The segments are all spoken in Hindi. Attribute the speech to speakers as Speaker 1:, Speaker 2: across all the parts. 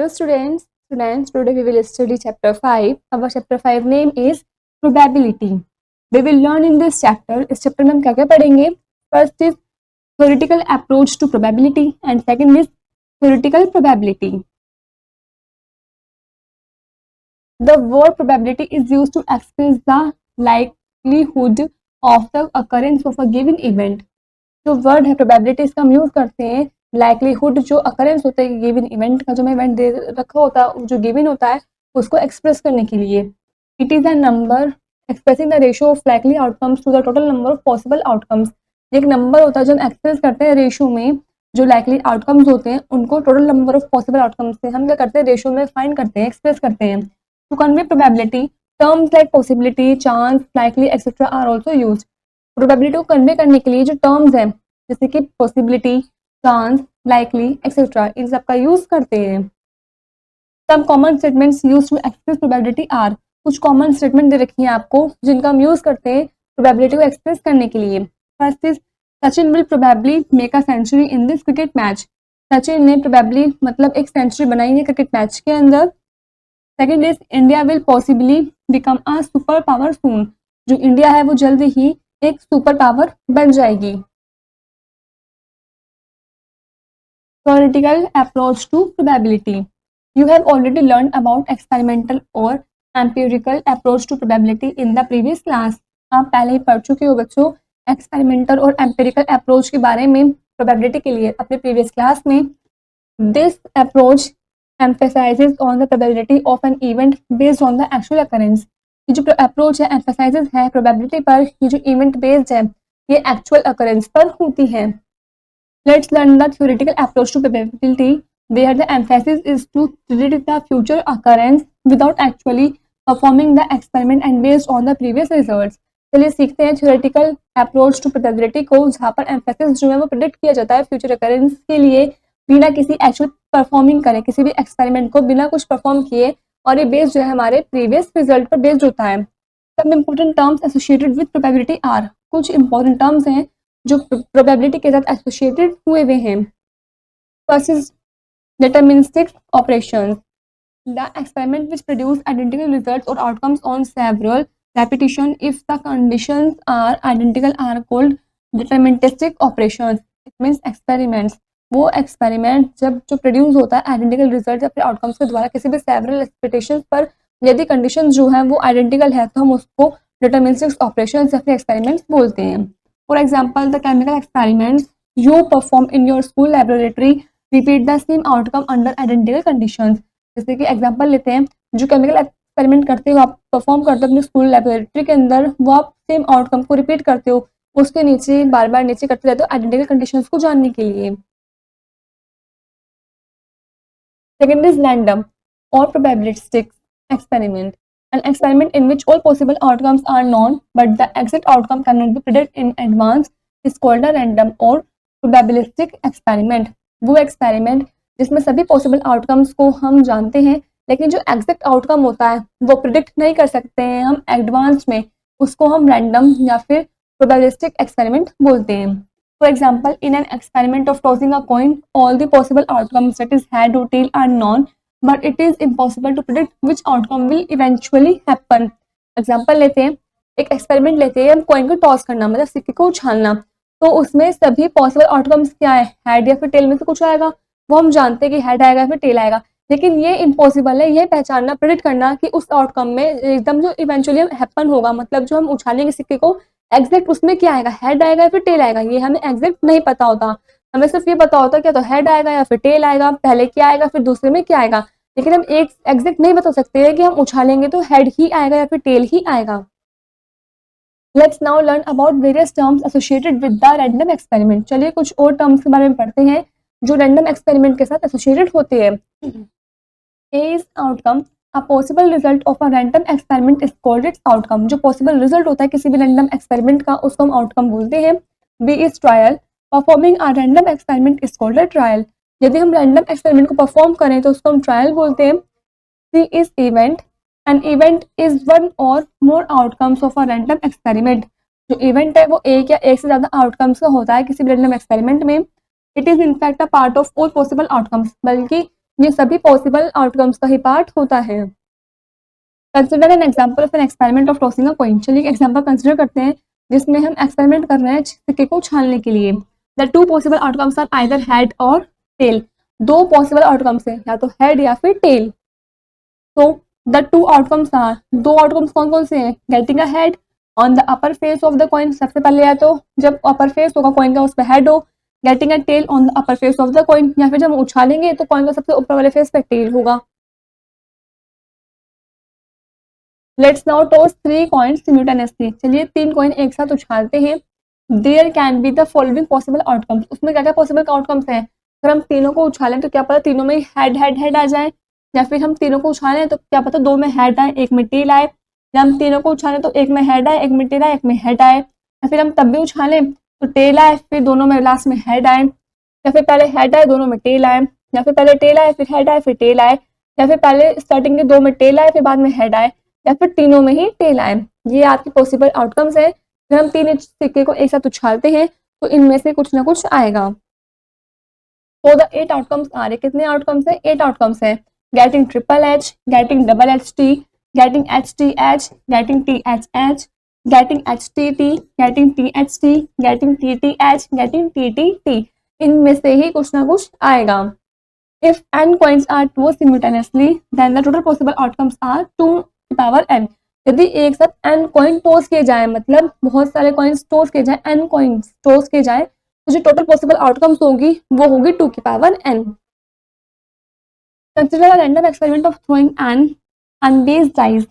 Speaker 1: Hello students. Today we will study chapter 5. Our chapter 5 name is probability. We will learn in this chapter. इस chapter में हम क्या क्या पढ़ेंगे? First is theoretical approach to probability and second is theoretical probability. The word probability is used to express the likelihood of the occurrence of a given event. जो वर्ड है प्रोबेबिलिटी इसका हम यूज करते हैं लाइकलीहुड जो अकरेंस होता है गिवन इवेंट का, जो मैं इवेंट दे रखा होता है, जो गिवन होता है उसको एक्सप्रेस करने के लिए. It is a number expressing the ratio of likely outcomes to the total number of possible outcomes. एक नंबर होता है जो हम एक्सप्रेस करते हैं रेशियो में, जो लाइकली आउटकम्स होते हैं उनको total number of possible outcomes से हम क्या करते हैं, रेशियो में फाइंड करते हैं, एक्सप्रेस करते हैं. To convey probability terms like possibility, chance, likely etcetera are also use. Probability को कन्वे करने के लिए जो टर्म्स हैं जैसे कि पॉसिबिलिटी, चांस, लाइकली एक्सेट्रा, इन सब का यूज करते हैं. Some common statements used to express probability are. कुछ कॉमन स्टेटमेंट दे रखी हैं आपको जिनका हम यूज करते हैं प्रोबेबिलिटी को एक्सप्रेस करने के लिए. First is Sachin will probably make a century in this cricket match. Sachin ने प्रोबेबली मतलब एक सेंचुरी बनाई है क्रिकेट मैच के अंदर. Second is India will possibly become a super power soon. जो इंडिया है वो जल्द ही एक सुपर पावर बन जाएगी. Theoretical approach to probability. You have already learned about experimental or empirical approach to probability in the previous class. आप पहले ही पढ़ चुके हो बच्चों एक्सपेरिमेंटल और एम्पिरिकल अप्रोच के बारे में प्रोबेबिलिटी के लिए अपने प्रीवियस क्लास में. This approach emphasizes on the probability of an event based on the actual occurrence. ये जो अप्रोच है emphasizes है प्रोबेबिलिटी पर, ये जो इवेंट बेस्ड है ये एक्चुअल अकरेंस पर होती है. Let's learn the theoretical approach to probability, where the emphasis is to predict the future occurrence without actually performing the experiment and based on the previous results. चलिए सीखते हैं theoretical approach to probability को, जहाँ पर emphasis जो है वो predict किया जाता है future occurrence के लिए बिना किसी actual performing करे, किसी भी experiment को बिना कुछ perform किए, और ये based जो है हमारे previous result पर based होता है. Some important terms associated with probability are. कुछ important terms हैं जो प्रोबेबिलिटी के साथ एसोसिएटेड हुए हुए हैं. First is deterministic operations. The experiment which produce identical results or outcomes on several repetition if the conditions are identical are called deterministic operations. It means experiments, वो एक्सपेरिमेंट जब जो प्रोड्यूस होता है आइडेंटिकल रिजल्ट या फिर आउटकम्स के द्वारा किसी भी सेवरल रेपिटेशंस पर, यदि कंडीशन जो है वो आइडेंटिकल है तो हम उसको डिटरमिनिस्टिक ऑपरेशंस या फिर एक्सपेरिमेंट्स बोलते हैं. For example, the chemical experiments you perform in your school laboratory repeat the same outcome under identical conditions. जैसे कि एग्जांपल लेते हैं, जो केमिकल एक्सपेरिमेंट करते हो आप परफॉर्म करते हो अपने स्कूल लेबोरेटरी के अंदर, वो आप सेम आउटकम को रिपीट करते हो, उसके नीचे बार बार नीचे करते रहते हो आइडेंटिकल कंडीशंस को जानने के लिए. सेकेंड इज रैंडम और probabilistic experiment. An experiment in which all possible outcomes are known but the exact outcome cannot be predicted in advance is called a random or probabilistic experiment. वो एक्सपेरिमेंट जिसमें सभी पॉसिबल आउटकम्स को हम जानते हैं लेकिन जो एग्जैक्ट आउटकम होता है वो प्रिडिक्ट नहीं कर सकते हैं हम एडवांस में, उसको हम रैंडम या फिर प्रोबेबिलिस्टिक एक्सपेरिमेंट बोलते हैं. For example, in an experiment of tossing a coin all the possible outcomes that is head और tail are known but it is impossible to predict which outcome will eventually happen. Example लेते हैं, एक एक्सपेरिमेंट लेते हैं हम कॉइन को टॉस करना मतलब सिक्के को उछालना, तो उसमें सभी पॉसिबल आउटकम्स क्या है, हेड या फिर टेल में से कुछ आएगा, वो हम जानते हैं कि हेड आएगा या फिर टेल आएगा, लेकिन ये इम्पॉसिबल है ये पहचानना, प्रेडिक्ट करना कि उस आउटकम में एकदम जो इवेंचुअली हैपन होगा, मतलब जो हम उछालेंगे सिक्के को एग्जैक्ट उसमें क्या आएगा, हेड आएगा या फिर टेल आएगा, ये हमें एग्जैक्ट नहीं पता होता. हमें सिर्फ ये पता होता है क्या तो हेड आएगा या फिर टेल आएगा, पहले क्या आएगा फिर दूसरे में क्या आएगा, लेकिन हम एक एग्जैक्ट नहीं बता सकते हैं कि हम उछालेंगे तो हेड ही आएगा या फिर टेल ही आएगा. Let's now learn about various terms associated with the random experiment. चलिए कुछ और टर्म्स के बारे में पढ़ते हैं जो रैंडम एक्सपेरिमेंट के साथ एसोसिएटेड होते हैं. A is outcome. A possible result of a random experiment is called its outcome. जो पॉसिबल रिजल्ट होता है किसी भी रैंडम एक्सपेरिमेंट का उसको हम आउटकम बोलते हैं. B is trial. Performing a random experiment is called a trial. यदि हम रैंडम एक्सपेरिमेंट को परफॉर्म करें तो उसको हम ट्रायल बोलते हैं. C is event. An event is one or more outcomes of a random experiment. जो इवेंट है वो एक या एक से ज़्यादा आउटकम्स का होता है किसी भी रैंडम एक्सपेरिमेंट में. It is in fact a part of all possible outcomes. बल्कि ये सभी पॉसिबल आउटकम्स का ही पार्ट होता है। Consider an example of an experiment of tossing a coin. चलिए एग्जाम्पल कंसिडर करते हैं जिसमें हम एक्सपेरिमेंट कर रहे हैं सिक्के को उछालने के लिए। The two possible outcomes are either head और टेल। दो पॉसिबल आउटकम्स हैं, या तो हेड या फिर टेल। तो द टू आउटकम्स आर, दो आउटकम्स कौन कौन से हैं? Getting a head on the upper face of the coin, सबसे पहले या तो जब अपर फेस होगा कॉइन का उस पर हेड हो, getting a tail on the upper face of the coin, या फिर जब हम उछालेंगे तो कॉइन का सबसे ऊपर वाले फेस पे टेल होगा। Let's now toss 3 coins simultaneously. चलिए 3 कॉइन एक साथ उछालते हैं। There can be the following possible outcomes. उसमें क्या क्या पॉसिबल आउटकम्स हैं? अगर हम तीनों को उछालें तो क्या पता तीनों में हेड हेड हेड आ जाए, या फिर हम तीनों को उछालें तो क्या पता दो में हेड आए एक में टेल आए, या हम तीनों को उछालें तो एक में हेड आए एक में टेल आए एक में हेड आए, या फिर हम तब भी उछालें तो टेल आए फिर दोनों में लास्ट में हेड आए, या फिर पहले हेड आए दोनों में टेल आए, या फिर पहले टेल आए फिर हेड आए फिर टेल आए, या फिर पहले स्टार्टिंग के दो में टेल आए फिर बाद में हेड आए, या फिर तीनों में ही टेल आए। ये आपके पॉसिबल आउटकम्स है। अगर हम तीन सिक्के को एक साथ उछालते हैं तो इनमें से कुछ ना कुछ आएगा। तो द 8 आउटकम्स आ रहे, कितने आउटकम्स है? 8 आउटकम्स है। Getting triple H, getting double H T, getting H T H, getting T H H, getting H T T, getting T H T, getting T T H, getting T T T. इनमें से ही कुछ ना कुछ आएगा। If n coins are tossed simultaneously, then the total possible outcomes are 2 की पावर n। यदि एक साथ n कॉइन टॉस किए जाए, मतलब बहुत सारे कॉइन्स टॉस किए जाए, n कॉइन्स टॉस किए जाए, तो जो टोटल पॉसिबल आउटकम्स होगी वो होगी 2 की power n। Consider a random experiment of throwing an unbiased dice.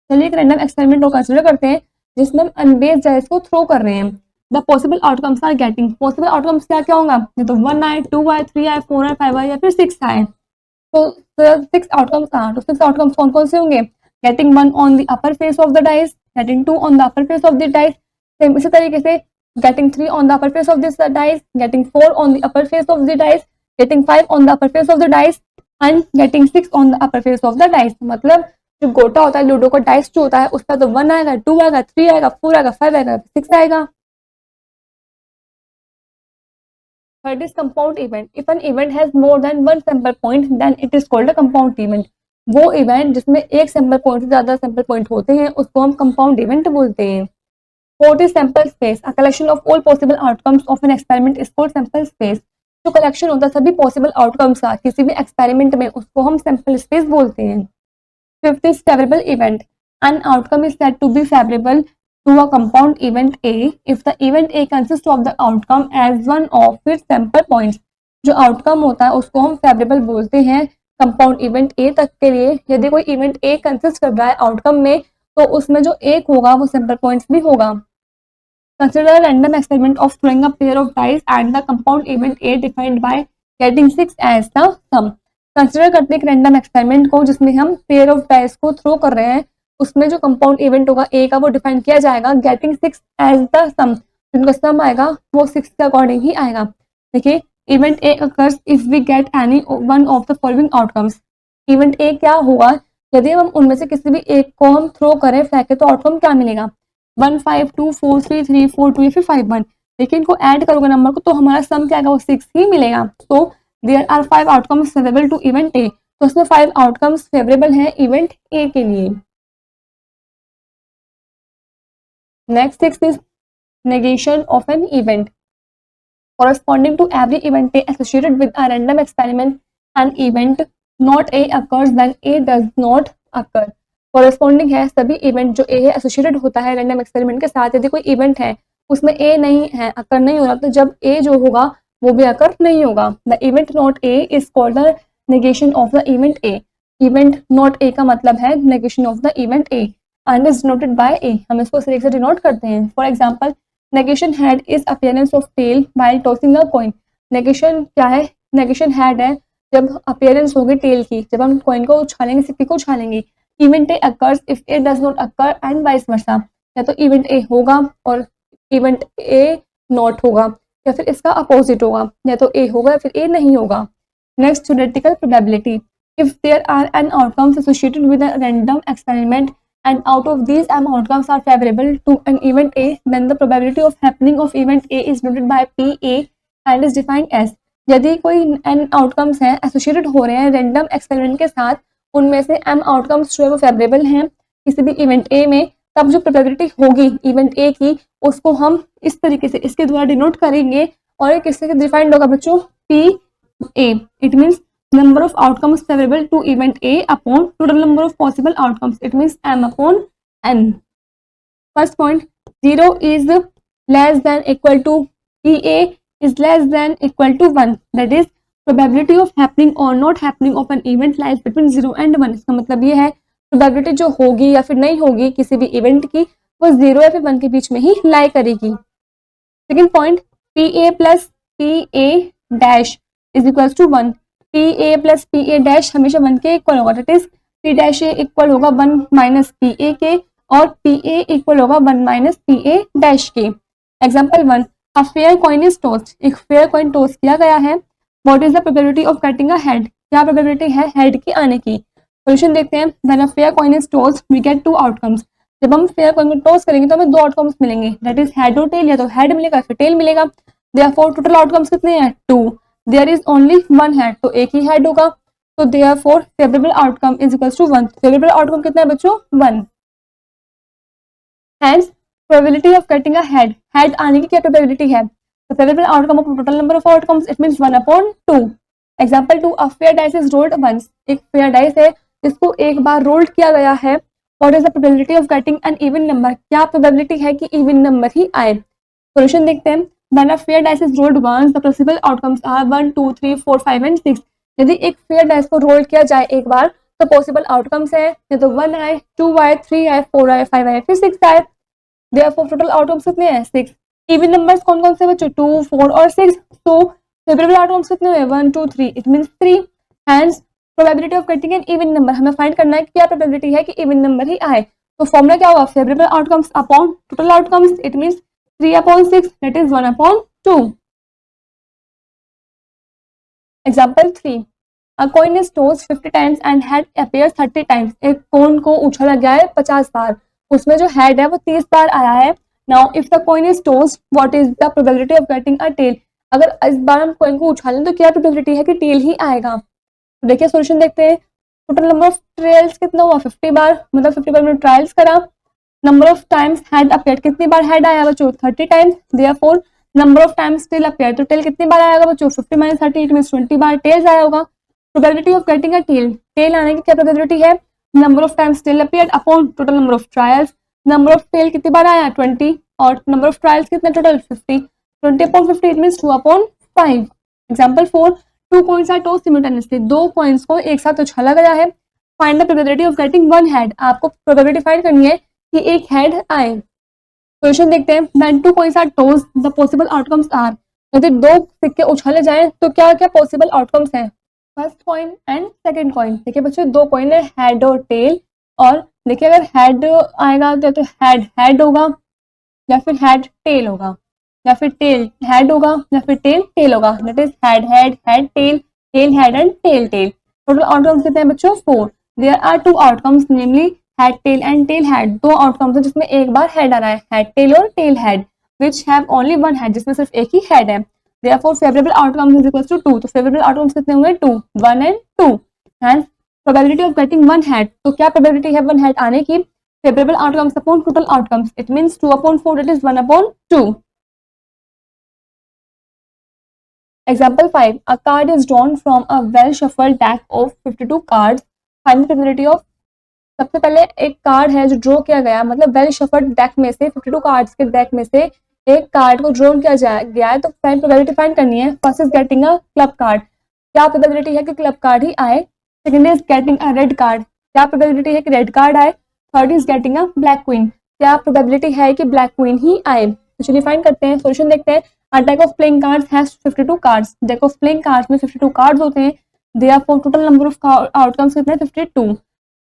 Speaker 1: चलिए एक रैंडम एक्सपेरिमेंट को कंसिडर करते हैं जिसमें हम अनबेस्ड डाइस को थ्रो कर रहे हैं। The possible outcomes are getting, possible outcomes क्या क्या होगा? ये तो 1 आए, 2 आए, 3 आए, 4 आए, 5 आए, या फिर 6 आए। तो 6 आउटकम्स आर, तो 6 आउटकम्स कौन कौन से होंगे? Getting 1 on the upper face of the dice, getting 2 on the upper face of the dice, same इसी तरीके से getting 3 on the upper face of this dice, getting 4 on the upper face of the dice, getting 5 on the upper face of the dice and getting 6 on the upper face of the dice. मतलब जो गोटा होता है लूडो का डाइस जो होता है उसका तो 1 आएगा, 2 आएगा, 3 आएगा, 4 आएगा, 5 आएगा, 6 आएगा। Third is compound event. If an event has more than one sample point, then it is called a compound event. वो इवेंट जिसमें एक सैंपल पॉइंट से ज्यादा सैंपल पॉइंट होते हैं उसको हम कंपाउंड इवेंट बोलते हैं। Fourth is sample space. A collection of all possible outcomes of an experiment is called sample space. जो कलेक्शन होता है सभी पॉसिबल आउटकम्स का किसी भी एक्सपेरिमेंट में उसको हम सैंपल स्पेस बोलते हैं। Fifth is favorable event. An outcome is said to be favorable to a compound event A if the event A consists of the outcome as one of its sample points. जो आउटकम होता है उसको हम फेवरेबल बोलते हैं कंपाउंड इवेंट ए तक के लिए। यदि कोई इवेंट ए कंसिस्ट कर रहा है आउटकम में तो उसमें जो एक होगा वो सैंपल पॉइंट्स भी होगा। Consider a random experiment of throwing a pair of dice and the compound event A defined by getting 6 as the sum. Consider करते हैं एक रैंडम एक्सपेरिमेंट को जिसमें हम पेयर ऑफ डाइस को थ्रो कर रहे हैं। उसमें जो कंपाउंड इवेंट होगा ए का वो डिफाइन किया जाएगा गेटिंग 6 एज द सम। जिनका सम आएगा वो 6 के अकॉर्डिंग ही आएगा। देखिए event A occurs if we get any one of the following outcomes. Event A क्या होगा? यदि हम उनमें से किसी भी एक को हम थ्रो करें फेंके तो आउटकम क्या मिलेगा? 1 5 2 4 3 3 4 2 या फिर 5 1। लेकिन इनको ऐड करोगे नंबर को तो हमारा सम क्या आएगा? वो 6 ही मिलेगा। तो there are 5 outcomes favourable to event A. तो उसमें 5 आउटकम्स फेवरेबल हैं इवेंट ए के लिए। Next 6 is negation of an event corresponding to every event A associated with a random experiment. An event not A occurs when A does not occur. corresponding है सभी इवेंट जो A है एसोसिएटेड होता है रैंडम एक्सपेरिमेंट के साथ। यदि कोई इवेंट है उसमें A नहीं है, अकर नहीं हो रहा, तो जब A जो होगा वो भी अकर नहीं होगा। The event not A is called the negation of the event A। Event not A का मतलब है negation of the event A and is denoted by A। हम इसको सिर्फ से डिनोट करते हैं। For example negation head is appearance of tail while tossing a coin. Negation क्या है? नेगेशन हेड है जब अपीयरेंस होगी टेल की, जब हम कॉइन को उछालेंगे, सिक्के को उछालेंगे। Event A occurs if A does not occur and vice versa. या तो इवेंट ए होगा और इवेंट ए नॉट होगा, या फिर इसका अपोजिट होगा, या तो ए होगा या फिर ए नहीं होगा। Next theoretical probability. If there are N outcomes associated with a random experiment and out of these m outcomes are favorable to an event A, then the probability of happening of event A is noted by PA and is defined as यदि कोई n आउटकम्स हैं एसोसिएटेड हो रहे हैं रैंडम एक्सपेरिमेंट के साथ, उनमें से m आउटकम्स जो है वो फेवरेबल हैं किसी भी इवेंट ए में, तब जो प्रोबेबिलिटी होगी इवेंट ए की उसको हम इस तरीके से इसके द्वारा डिनोट करेंगे, और ये किससे डिफाइंड होगा बच्चों, P A. It means number of outcomes favorable to event A upon total number of possible outcomes. It means m upon n. First point, 0 is less than equal to PA is less than equal to 1. That is probability of happening or not happening of an event lies between 0 and 1. इसका मतलब ये है probability जो होगी या फिर नहीं होगी किसी भी event की वो 0 या फिर 1 के बीच में ही lie करेगी. Second point, PA plus PA dash is equals to 1. P A plus P A dash हमेशा 1 के इक्वल होगा, that is P dash A equal होगा 1 माइनस पी ए के, और पी ए इक्वल होगा 1 माइनस पी ए डैश के. Example 1, a fair coin is tossed, एक फेयर कॉइन टॉस किया गया है. What is the probability of getting a head, क्या प्रोबेबिलिटी है हेड की आने की. सोल्यूशन देखते हैं. When a fair coin is tossed we get 2 outcomes. जब हम फेयर कॉइन को टॉस करेंगे तो हमें 2 आउटकम्स मिलेंगे, दैट इज हेड और टेल, या तो हेड मिलेगा फिर टेल मिलेगा. देयरफॉर टोटल आउटकम्स कितने हैं, 2. देयर इज ओनली 1 हेड, तो एक ही हेड होगा, तो therefore favourable outcome is equals to 1. Favourable outcome कितना है बच्चों, 1. Hence probability of getting a head, head आने की क्या प्रोबेबिलिटी है, तो favourable outcome of total number of outcomes it means 1 upon 2. Example 2, a fair dice is rolled once, एक फेयर डाइस है जिसको एक बार रोल्ड किया गया है. What is the probability of getting an even number, क्या प्रोबेबिलिटी है कि इवन नंबर ही आए. सॉल्यूशन देखते हैं. When a fair dice is rolled once, the possible outcomes are 1, 2, 3, 4, 5 and 6. यदि एक फेयर डाइस को रोल किया जाए एक बार तो पॉसिबल आउटकम्स है या तो 1 आए, 2 आए, 3 आए, 4 आए, 5 आए, फिर 6 आए. देयरफॉर टोटल आउटकम्स कितने हैं, 6. इवन नंबर्स कौन कौन से बच्चों, 2, 4 और 6. तो फेवरेबल आउटकम्स कितने हुए, 1, 2, 3, it means 3. Hence probability of getting an even number, हमें फाइंड करना है कि क्या प्रोबेबिलिटी है कि इवन नंबर ही आए. तो फॉर्मूला क्या होगा, favourable outcomes upon total outcomes, it means 3 upon 6 that is 1 upon 2. Example 3, a coin is tossed 50 times and head appears 30 times. एक कोन को उछाला गया है 50 बार, उसमें जो हेड है वो 30 बार आया है. Now if the coin is tossed, what is the probability of getting a tail? अगर इस बार हम कोइन को उछालें तो क्या प्रोबेबिलिटी है कि टेल ही आएगा. तो देखिए सॉल्यूशन देखते हैं. टोटल नंबर ऑफ ट्रायल्स कितना हुआ, 50 बार, मतलब 50 बार मैंने ट्रायल्स करा. Number of times head appeared, कितनी बार हेड आया बच्चों, 30 times. Therefore number of times tail appear, तो टेल कितनी बार आएगा बच्चों, 50 माइनस 30 इट मींस 20 बार टेल्स आया होगा. Probability of getting a tail, tail आने की क्या प्रोबेबिलिटी है, number of times tail appeared upon total number of trials. Number of tail कितनी बार आया, 20, और नंबर ऑफ ट्रायल्स कितने total, 50. 20 upon 50 it means 2 upon 5. Example 4, 2 coins are tossed simultaneously, 2 coins को एक साथ उछाला गया है. Find the probability of getting 1 head, आपको प्रोबेबिलिटी फाइंड करनी है कि एक हेड आए. क्वेश्चन देखते हैं. When 2 coins are tossed, the possible outcomes are, यदि 2 सिक्के उछाले जाएं तो क्या क्या पॉसिबल आउटकम्स हैं, first coin and second coin. देखिए बच्चों 2 कॉइन है, हेड और टेल, और देखिए अगर हेड आएगा तो हेड हेड होगा या फिर हेड टेल होगा, या फिर टेल हेड होगा या फिर टेल टेल होगा. That is head head head tail, tail head and tail tail. Total outcomes कितने हैं बच्चों, 4. There are 2 outcomes namely head tail and tail head. 2 outcomes है जिसमें एक बार हेड आ रहा है, हेड टेल और tail head, which have only 1 head, जिसमें सिर्फ एक ही हेड है. Therefore favourable outcomes is equals to 2. तो फेवरेबल आउटकम्स कितने हुए, 2, 1 and 2. And probability of getting 1 head, तो क्या प्रोबेबिलिटी है 1 हेड आने की, favourable outcomes upon total outcomes, it means 2 upon 4 that is 1 upon 2. Example 5, a card is drawn from a well shuffled deck of 52 cards. Find the probability of, सबसे पहले एक कार्ड है जो ड्रॉ किया गया, मतलब वेल शफल्ड डेक में से 52 कार्ड्स के डेक में से एक कार्ड को ड्रॉ किया गया है, तो प्रोबेबिलिटी फाइंड करनी है. First is getting a club card, क्या प्रोबेबिलिटी है कि क्लब कार्ड ही आए. Second is getting a red card, क्या प्रोबेबिलिटी है कि रेड कार्ड आए. Third is getting a black queen, क्या प्रोबेबिलिटी है कि ब्लैक क्वीन ही आए. तो चलिए फाइंड करते हैं, सॉल्यूशन देखते हैं. A deck of playing cards has 52 cards. Deck of playing cards में 52 cards होते हैं. Therefore total number of outcomes कितने हैं, 52.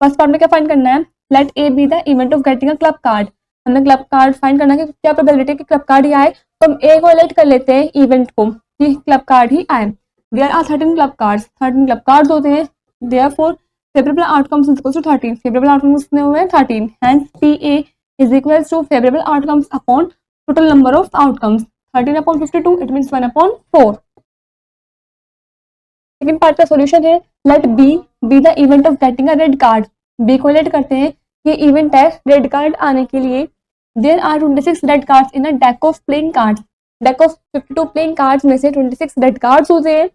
Speaker 1: फर्स्ट पार्ट में क्या फाइंड करना है, let A be the event of getting a club card. हमें क्लब कार्ड फाइंड करना है कि क्या प्रोबेबिलिटी है कि क्लब कार्ड ही आए. तो हम ए को एलेक्ट कर लेते हैं इवेंट को कि क्लब कार्ड ही आए. There are 13 club cards, 13 club cards होते हैं. Therefore favourable outcomes is equals to 13. Favourable outcomes कितने हुए हैं, 13. Hence P A is equals to favourable outcomes upon total number of outcomes. 13 upon 52 it means 1 upon 4. Second part का सॉल्यूशन है let B be the event of getting a red card. B को लेट करते हैं ये इवेंट है रेड कार्ड आने के लिए। There are 26 red cards in a deck of playing cards. Deck of 52 playing cards में से 26 रेड कार्ड्स होते हैं।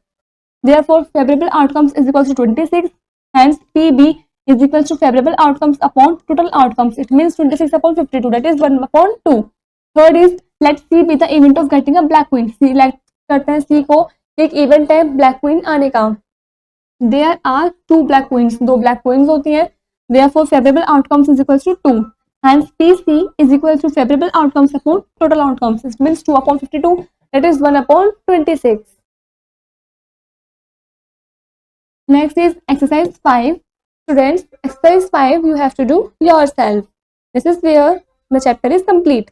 Speaker 1: Therefore, favorable outcomes is equals to 26. Hence, PB is equals to favorable outcomes upon total outcomes. It means 26 upon 52. That is 1 upon 2. Third is let C be the event of getting a black queen. Select करते हैं C को एक event है black queen आने का। There are 2 black queens. 2 black queens होती हैं। Therefore, favorable outcomes is equals to 2. Hence, PC is equals to favorable outcomes upon total outcomes. It means 2 upon 52. That is 1 upon 26. Next is exercise 5. Students, exercise 5 you have to do yourself. This is where the chapter is complete.